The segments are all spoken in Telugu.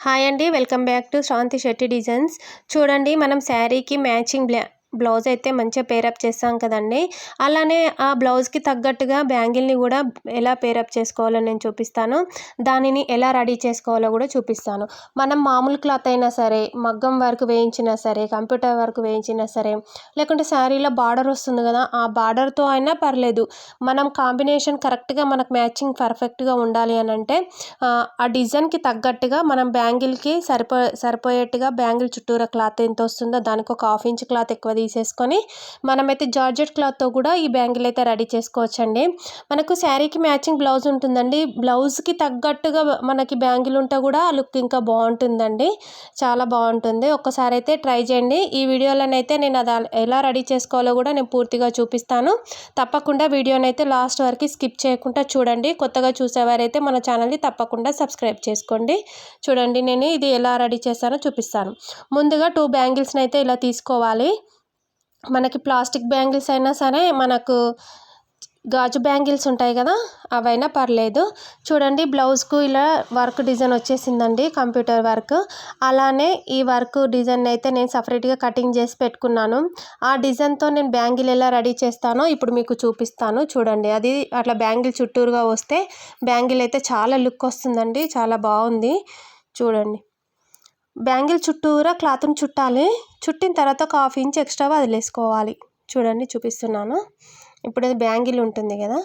హాయ్ అండి, welcome back to Shranti Shetty designs. చూడండి, మనం శారీకి మ్యాచింగ్ బ్లౌజ్ అయితే మంచిగా పేరప్ చేస్తాం కదండి. అలానే ఆ బ్లౌజ్కి తగ్గట్టుగా బ్యాంగిల్ని కూడా ఎలా పేరప్ చేసుకోవాలో నేను చూపిస్తాను. దానిని ఎలా రెడీ చేసుకోవాలో కూడా చూపిస్తాను. మనం మామూలు క్లాత్ అయినా సరే, మగ్గం వర్క్ వేయించినా సరే, కంప్యూటర్ వర్క్ వేయించినా సరే, లేకుంటే శారీలో బార్డర్ వస్తుంది కదా, ఆ బార్డర్తో అయినా పర్లేదు. మనం కాంబినేషన్ కరెక్ట్గా మనకు మ్యాచింగ్ పర్ఫెక్ట్గా ఉండాలి అని అంటే ఆ డిజైన్కి తగ్గట్టుగా మనం బ్యాంగిల్కి సరిపోయేట్టుగా బ్యాంగిల్ చుట్టూరా క్లాత్ ఎంత వస్తుందో దానికి ఒక 1/2 ఇంచ్ క్లాత్ ఎక్కువ తీసేసుకొని మనమైతే జార్జెట్ క్లాత్తో కూడా ఈ బ్యాంగిల్ అయితే రెడీ చేసుకోవచ్చండి. మనకు శారీకి మ్యాచింగ్ బ్లౌజ్ ఉంటుందండి. బ్లౌజ్కి తగ్గట్టుగా మనకి బ్యాంగిల్ ఉంటే కూడా ఆ లుక్ ఇంకా బాగుంటుందండి, చాలా బాగుంటుంది. ఒక్కసారి అయితే ట్రై చేయండి. ఈ వీడియోలోనైతే నేను అది ఎలా రెడీ చేసుకోవాలో కూడా నేను పూర్తిగా చూపిస్తాను. తప్పకుండా వీడియోనైతే లాస్ట్ వరకు స్కిప్ చేయకుండా చూడండి. కొత్తగా చూసేవారైతే మన ఛానల్ని తప్పకుండా సబ్స్క్రైబ్ చేసుకోండి. చూడండి, నేను ఇది ఎలా రెడీ చేస్తానో చూపిస్తాను. ముందుగా 2 బ్యాంగిల్స్ని అయితే ఇలా తీసుకోవాలి. మనకి ప్లాస్టిక్ బ్యాంగిల్స్ అయినా సరే, మనకు గాజు బ్యాంగిల్స్ ఉంటాయి కదా, అవైనా పర్లేదు. చూడండి, బ్లౌజ్కు ఇలా వర్క్ డిజైన్ వచ్చేసిందండి, కంప్యూటర్ వర్క్. అలానే ఈ వర్క్ డిజైన్ అయితే నేను సపరేట్గా కటింగ్ చేసి పెట్టుకున్నాను. ఆ డిజైన్తో నేను బ్యాంగిల్ ఎలా రెడీ చేస్తానో ఇప్పుడు మీకు చూపిస్తాను. చూడండి, అది అట్లా బ్యాంగిల్ చుట్టూరుగా వస్తే బ్యాంగిల్ అయితే చాలా లుక్ వస్తుందండి, చాలా బాగుంది. చూడండి, బ్యాంగిల్ చుట్టూరా క్లాత్ని చుట్టాలి. చుట్టిన తర్వాత ఒక 1/2 ఇంచ్ ఎక్స్ట్రా వదిలేసుకోవాలి. చూడండి, చూపిస్తున్నాను. ఇప్పుడు అది బ్యాంగిల్ ఉంటుంది కదా,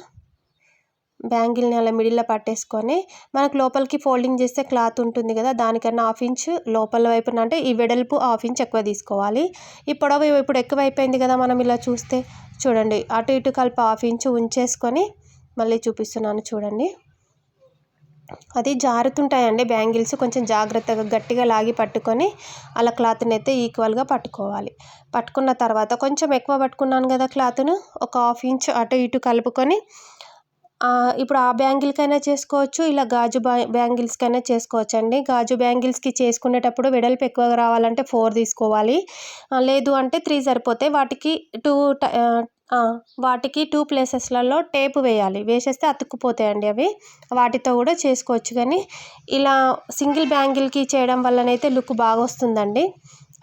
బ్యాంగిల్ని అలా మిడిల్లో పట్టేసుకొని మనకు లోపలికి ఫోల్డింగ్ చేస్తే క్లాత్ ఉంటుంది కదా, దానికన్నా 1/2 ఇంచ్ లోపల వైపున, అంటే ఈ వెడల్పు 1/2 ఇంచ్ ఎక్కువ తీసుకోవాలి. ఈ పొడవు ఇప్పుడు ఎక్కువ అయిపోయింది కదా, మనం ఇలా చూస్తే చూడండి, అటు ఇటు కలిపి 1/2 ఇంచ్ ఉంచేసుకొని మళ్ళీ చూపిస్తున్నాను. చూడండి, అది జారుతుంటాయండి బ్యాంగిల్స్, కొంచెం జాగ్రత్తగా గట్టిగా లాగి పట్టుకొని అలా క్లాత్ని అయితే ఈక్వల్గా పట్టుకోవాలి. పట్టుకున్న తర్వాత కొంచెం ఎక్కువ పట్టుకున్నాను కదా క్లాత్ను, ఒక 1/2 ఇంచ్ అటు ఇటు కలుపుకొని ఇప్పుడు ఆ బ్యాంగిల్కైనా చేసుకోవచ్చు, ఇలా గాజు బ్యాంగిల్స్కైనా చేసుకోవచ్చు అండి. గాజు బ్యాంగిల్స్కి చేసుకునేటప్పుడు వెడల్పు ఎక్కువగా రావాలంటే 4 తీసుకోవాలి, లేదు అంటే 3 సరిపోతాయి. వాటికి 2 ప్లేసెస్లలో టేపు వేయాలి, వేసేస్తే అతుక్కుపోతాయండి అవి. వాటితో కూడా చేసుకోవచ్చు, కానీ ఇలా సింగిల్ బ్యాంగిల్కి చేయడం వల్లనైతే లుక్ బాగా వస్తుందండి.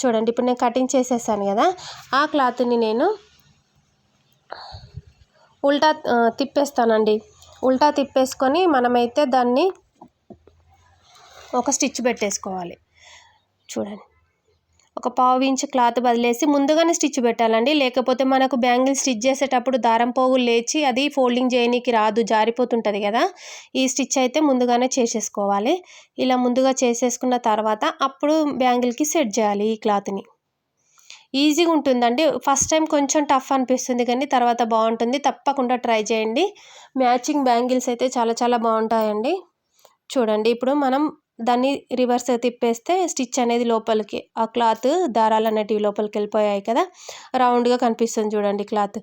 చూడండి, ఇప్పుడు నేను కటింగ్ చేసేసాను కదా, ఆ క్లాత్ని నేను ఉల్టా తిప్పేస్తానండి. ఉల్టా తిప్పేసుకొని మనమైతే దాన్ని ఒక స్టిచ్ పెట్టేసుకోవాలి. చూడండి, ఒక 1/2 ఇంచ్ క్లాత్ వదిలేసి ముందుగానే స్టిచ్ పెట్టాలండి, లేకపోతే మనకు బ్యాంగిల్ స్టిచ్ చేసేటప్పుడు దారం పోగులు లేచి అది ఫోల్డింగ్ చేయనీకి రాదు, జారిపోతుంటుంది కదా. ఈ స్టిచ్ అయితే ముందుగానే చేసేసుకోవాలి. ఇలా ముందుగా చేసేసుకున్న తర్వాత అప్పుడు బ్యాంగిల్కి సెట్ చేయాలి ఈ క్లాత్ని. ఈజీగా ఉంటుందండి. ఫస్ట్ టైం కొంచెం టఫ్ అనిపిస్తుంది, కానీ తర్వాత బాగుంటుంది. తప్పకుండా ట్రై చేయండి. మ్యాచింగ్ బ్యాంగిల్స్ అయితే చాలా చాలా బాగుంటాయండి. చూడండి, ఇప్పుడు మనం దాన్ని రివర్స్ తిప్పేస్తే స్టిచ్ అనేది లోపలికి, ఆ క్లాత్ దారాలు అనేటివి లోపలికి వెళ్ళిపోయాయి కదా, రౌండ్గా కనిపిస్తుంది చూడండి క్లాత్.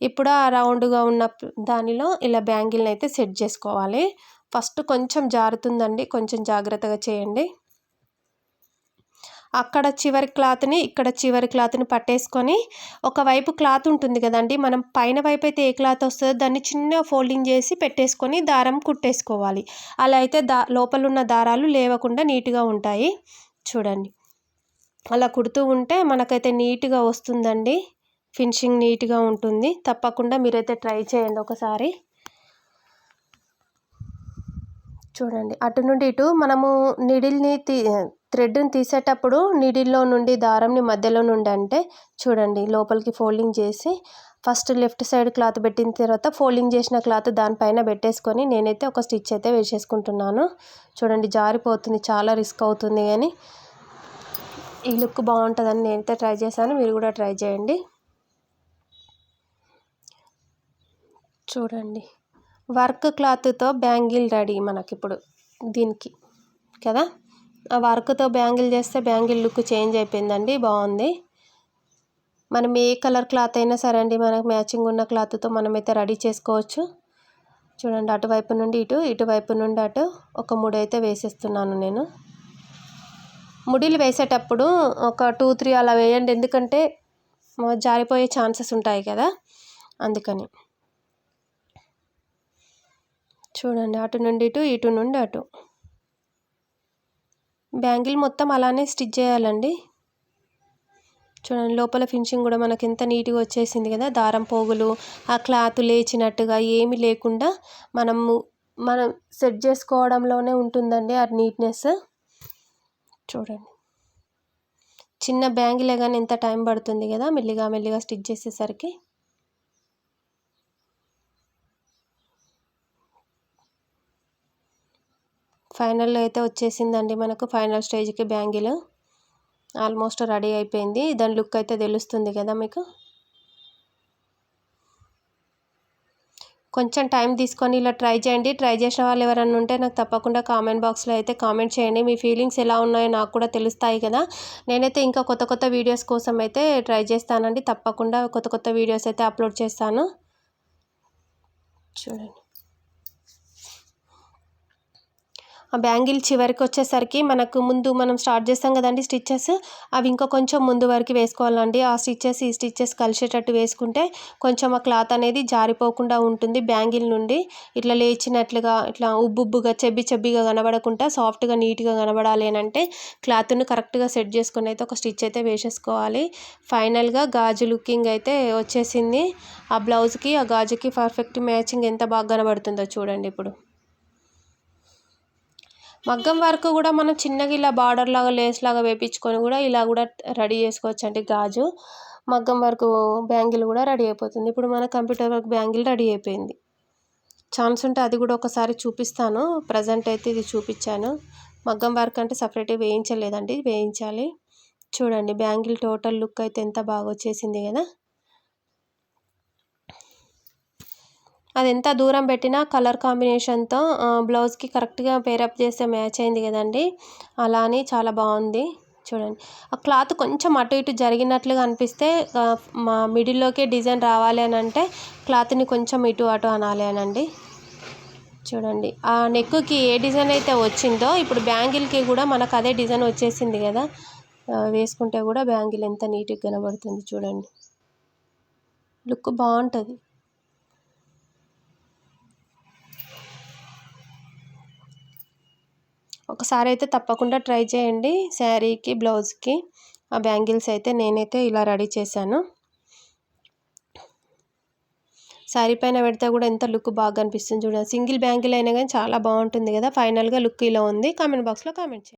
ఇప్పుడు ఆ రౌండ్గా ఉన్న దానిలో ఇలా బ్యాంగిల్ని అయితే సెట్ చేసుకోవాలి. ఫస్ట్ కొంచెం జారుతుందండి, కొంచెం జాగ్రత్తగా చేయండి. అక్కడ చివరి క్లాత్ని ఇక్కడ చివరి క్లాత్ని పట్టేసుకొని, ఒకవైపు క్లాత్ ఉంటుంది కదండి, మనం పైన వైపు అయితే ఏ క్లాత్ వస్తుందో దాన్ని చిన్న ఫోల్డింగ్ చేసి పెట్టేసుకొని దారం కుట్టేసుకోవాలి. అలా అయితే లోపల ఉన్న దారాలు లేవకుండా నీట్గా ఉంటాయి. చూడండి, అలా కుడుతూ ఉంటే మనకైతే నీట్గా వస్తుందండి, ఫినిషింగ్ నీట్గా ఉంటుంది. తప్పకుండా మీరైతే ట్రై చేయండి ఒకసారి. చూడండి, అటు నుండి ఇటు మనము నీడిల్ని థ్రెడ్ని తీసేటప్పుడు నీడిల్లో నుండి దారంని మధ్యలో నుండి, అంటే చూడండి, లోపలికి ఫోల్డింగ్ చేసి ఫస్ట్ లెఫ్ట్ సైడ్ క్లాత్ పెట్టిన తర్వాత ఫోల్డింగ్ చేసిన క్లాత్ దానిపైన పెట్టేసుకొని నేనైతే ఒక స్టిచ్ అయితే వేసేసుకుంటున్నాను. చూడండి, జారిపోతుంది, చాలా రిస్క్ అవుతుంది, కానీ ఈ లుక్ బాగుంటుందని నేనైతే ట్రై చేశాను, మీరు కూడా ట్రై చేయండి. చూడండి, వర్క్ క్లాత్తో బ్యాంగిల్ రెడీ మనకిప్పుడు దీనికి కదా. ఆ వర్క్తో బ్యాంగిల్ చేస్తే బ్యాంగిల్ లుక్ చేంజ్ అయిపోయిందండి, బాగుంది. మనం ఏ కలర్ క్లాత్ అయినా సరే అండి, మనకు మ్యాచింగ్ ఉన్న క్లాత్తో మనమైతే రెడీ చేసుకోవచ్చు. చూడండి, అటువైపు నుండి ఇటు, ఇటువైపు నుండి అటు ఒక 3 అయితే వేసేస్తున్నాను నేను. ముడిలు వేసేటప్పుడు ఒక 2-3 అలా వేయండి, ఎందుకంటే జారిపోయే ఛాన్సెస్ ఉంటాయి కదా, అందుకని. చూడండి, అటు నుండి ఇటు, ఇటు నుండి అటు బ్యాంగిల్ మొత్తం అలానే స్టిచ్ చేయాలండి. చూడండి లోపల ఫినిషింగ్ కూడా మనకి ఎంత నీట్గా వచ్చేసింది కదా. దారం పోగులు ఆ క్లాత్ లేచినట్టుగా ఏమీ లేకుండా మనం సెట్ చేసుకోవడంలోనే ఉంటుందండి ఆ నీట్నెస్. చూడండి చిన్న బ్యాంగిలే కానీ ఎంత టైం పడుతుంది కదా మెల్లిగా మెల్లిగా స్టిచ్ చేసేసరికి. ఫైనల్లో అయితే వచ్చేసిందండి మనకు ఫైనల్ స్టేజ్కి బ్యాంగిల్. ఆల్మోస్ట్ రెడీ అయిపోయింది. దాని లుక్ అయితే తెలుస్తుంది కదా మీకు. కొంచెం టైం తీసుకొని ఇలా ట్రై చేయండి. ట్రై చేసిన వాళ్ళు ఎవరైనా ఉంటే నాకు తప్పకుండా కామెంట్ బాక్స్లో అయితే కామెంట్ చేయండి. మీ ఫీలింగ్స్ ఎలా ఉన్నాయో నాకు కూడా తెలుస్తాయి కదా. నేనైతే ఇంకా కొత్త కొత్త వీడియోస్ కోసం అయితే ట్రై చేస్తానండి. తప్పకుండా కొత్త కొత్త వీడియోస్ అయితే అప్లోడ్ చేస్తాను. చూడండి ఆ బ్యాంగిల్ చివరికి వచ్చేసరికి మనకు ముందు మనం స్టార్ట్ చేస్తాం కదండి స్టిచ్చెస్, అవి ఇంకా కొంచెం ముందు వరకు వేసుకోవాలండి. ఆ స్టిచ్చెస్ ఈ స్టిచ్చెస్ కలిసేటట్టు వేసుకుంటే కొంచెం ఆ క్లాత్ అనేది జారిపోకుండా ఉంటుంది. బ్యాంగిల్ నుండి ఇట్లా లేచినట్లుగా ఇట్లా ఉబ్బుగా చెబ్బిగా కనబడకుండా సాఫ్ట్గా నీట్గా కనబడాలి అని అంటే క్లాత్ను కరెక్ట్గా సెట్ చేసుకొని అయితే ఒక స్టిచ్ అయితే వేసేసుకోవాలి. ఫైనల్గా గాజు లుకింగ్ అయితే వచ్చేసింది. ఆ బ్లౌజ్కి ఆ గాజుకి పర్ఫెక్ట్ మ్యాచింగ్ ఎంత బాగా కనబడుతుందో చూడండి. ఇప్పుడు మగ్గం వర్క్ కూడా మనం చిన్నగా ఇలా బార్డర్ లాగా లేస్ లాగా వేపించుకొని కూడా ఇలా కూడా రెడీ చేసుకోవచ్చు అండి. గాజు మగ్గం వర్క్ బ్యాంగిల్ కూడా రెడీ అయిపోతుంది. ఇప్పుడు మన కంప్యూటర్ వర్క్ బ్యాంగిల్ రెడీ అయిపోయింది. ఛాన్స్ ఉంటే అది కూడా ఒకసారి చూపిస్తాను. ప్రజెంట్ అయితే ఇది చూపించాను. మగ్గం వర్క్ అంటే సపరేట్గా వేయించలేదండి, వేయించాలి. చూడండి బ్యాంగిల్ టోటల్ లుక్ అయితే ఎంత బాగా వచ్చేసింది కదా. అది ఎంత దూరం పెట్టినా కలర్ కాంబినేషన్తో బ్లౌజ్కి కరెక్ట్గా పేరప్ చేస్తే మ్యాచ్ అయింది కదండి. అలా అని చాలా బాగుంది. చూడండి ఆ క్లాత్ కొంచెం అటు ఇటు జరిగినట్లుగా అనిపిస్తే మా మిడిల్లోకే డిజైన్ రావాలి అని అంటే క్లాత్ని కొంచెం ఇటు అటు అనాలి అనండి. చూడండి ఆ నెక్కి ఏ డిజైన్ అయితే వచ్చిందో ఇప్పుడు బ్యాంగిల్కి కూడా మనకు అదే డిజైన్ వచ్చేసింది కదా. వేసుకుంటే కూడా బ్యాంగిల్ ఎంత నీట్గా కనబడుతుంది చూడండి. లుక్ బాగుంటుంది. ఒకసారి అయితే తప్పకుండా ట్రై చేయండి. శారీకి బ్లౌజ్కి ఆ బ్యాంగిల్స్ అయితే నేనైతే ఇలా రెడీ చేశాను. శారీ పైన పెడితే కూడా ఎంత లుక్ బాగా అనిపిస్తుంది చూడండి. సింగిల్ బ్యాంగిల్ అయినా కానీ చాలా బాగుంటుంది కదా. ఫైనల్గా లుక్ ఇలా ఉంది. కామెంట్ బాక్స్లో కామెంట్ చేయండి.